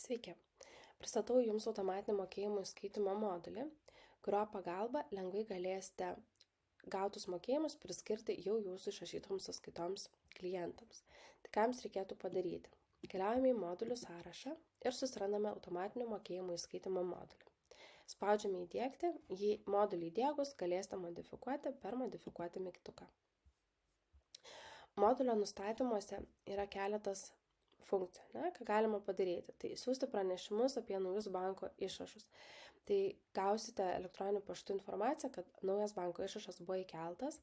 Sveiki. Pristatau Jums automatinį mokėjimų įskaitimo modulį, kurio pagalba lengvai galėsite gautus mokėjimus priskirti jau Jūsų išrašytoms sąskaitoms klientams. Tai ką Jums reikėtų padaryti? Keliaujame į modulių sąrašą ir susirandame automatinių mokėjimų įskaitimo modulį. Spaudžiame įdiegti, jį modulį įdiegus galėsite modifikuoti per modifikuoti mygtuką. Modulio nustatymuose yra keletas funkcijų, ką galima padaryti. Tai siųsti pranešimus apie naujus banko išrašus. Tai gausite elektroniniu paštu informaciją, kad naujas banko išrašas buvo įkeltas.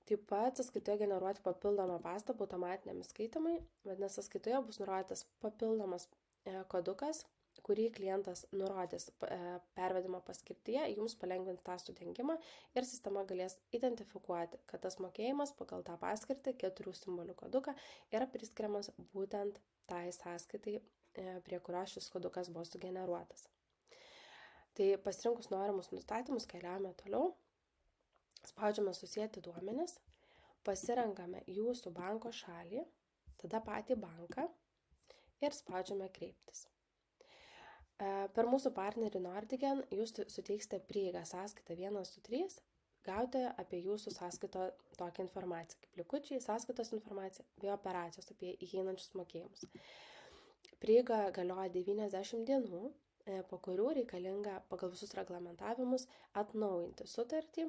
Taip pat sąskaitoje generuoti papildomą pastabą automatiniam įskaitimui. Vadinasi, sąskaitoje bus nurodytas papildomas kodukas, kurį klientas nurodys pervedimo paskirtyje, jums palengvins tą sudengimą ir sistema galės identifikuoti, kad tas mokėjimas pagal tą paskirtį 4 simbolių koduką yra priskiriamas būtent tai sąskaitai, prie kurios šis kodukas buvo sugeneruotas. Tai pasirinkus norimus nustatymus keliaujame toliau, spaudžiame susijęti duomenis, pasirenkame jūsų banko šalį, tada patį banką ir spaudžiame kreiptis. Per mūsų partnerį Nordigen jūs suteiksite prieigą sąskaitą 123, gauti apie jūsų sąskaito tokią informaciją, kaip likučiai, sąskaitos informacija bei operacijos apie įeinančius mokėjimus. Prieiga galioja 90 dienų, po kurių reikalinga pagal visus reglamentavimus atnaujinti sutartį,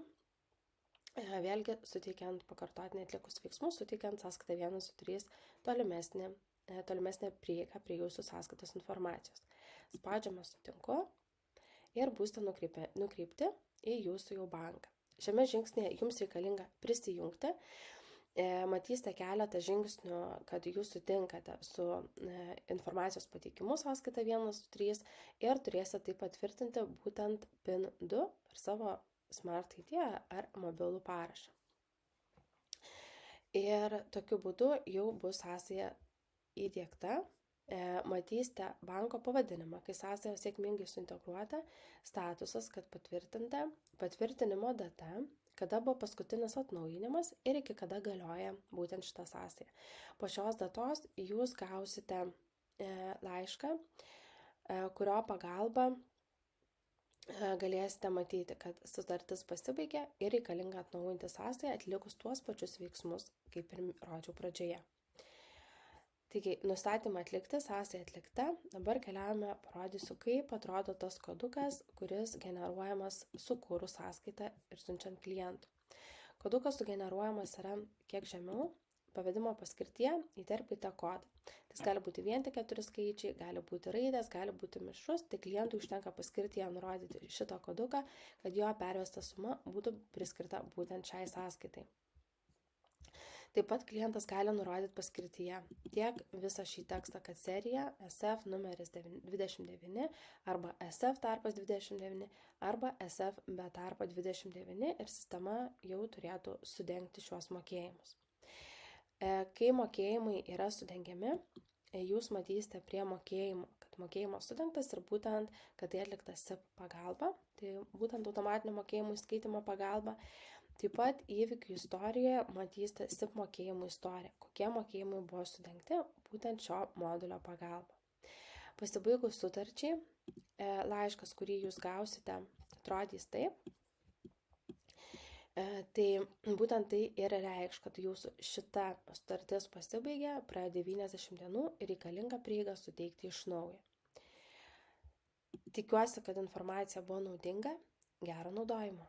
vėlgi suteikiant pakartotinį atlikus veiksmus, suteikiant sąskaitą 123 tolimesnė prieiga prie jūsų sąskaitos informacijos. Spaudžiame sutinku ir būsite nukreipti į jūsų jau banką. Šiame žingsnėje jums reikalinga prisijungti. Matysite keletą žingsnių, kad jūs sutinkate su informacijos pateikimu sąskaita 123 ir turėsite tai patvirtinti būtent PIN 2 per savo Smart ID ar mobilų parašą. Ir tokiu būdu jau bus sąsaja įdiegta, matysite banko pavadinimą, kai sąsaja sėkmingai suintegruota, statusas, kad patvirtinta, patvirtinimo data, kada buvo paskutinis atnaujinimas ir iki kada galioja būtent šitą sąsają. Po šios datos jūs gausite laišką, kurio pagalba galėsite matyti, kad sutartis pasibaigė ir reikalinga atnaujinti sąsają atlikus tuos pačius veiksmus, kaip ir rodžiau pradžioje. Taigi, nustatymą atlikti, sąsaja atlikta, dabar keliaujame, parodysiu, kaip atrodo tas kodukas, kuris generuojamas sukūrus sąskaitą ir siunčiant klientų. Kodukas sugeneruojamas yra kiek žemiau, pavedimo paskirtyje įterpkite kodą. Tai gali būti vien tik 4 skaičiai, gali būti raidės, gali būti mišrus, tai klientui užtenka paskirtyje nurodyti šitą koduką, kad jo pervesta suma būtų priskirta būtent šiai sąskaitai. Taip pat klientas gali nurodyti paskirtyje tiek visą šį tekstą, kad serija SF numeris 29 arba SF tarpas 29 arba SF be tarpo 29 ir sistema jau turėtų sudengti šiuos mokėjimus. Kai mokėjimai yra sudengiami, jūs matysite prie mokėjimų, kad mokėjimo sudengtas ir būtent, kad tai atliktas SIP pagalba, tai būtent automatinio mokėjimų įskaitimo pagalba. Taip pat įvykių istorijoje matysite SIP mokėjimų istoriją, kokie mokėjimai buvo sudengti būtent šio modulio pagalba. Pasibaigus sutarčiai, laiškas, kurį jūs gausite, atrodys taip. Tai būtent tai ir reikš, kad jūsų šita sutartis pasibaigė, praėjo 90 dienų ir reikalinga prieiga suteikti iš naujo. Tikiuosi, kad informacija buvo naudinga. Gero naudojimo.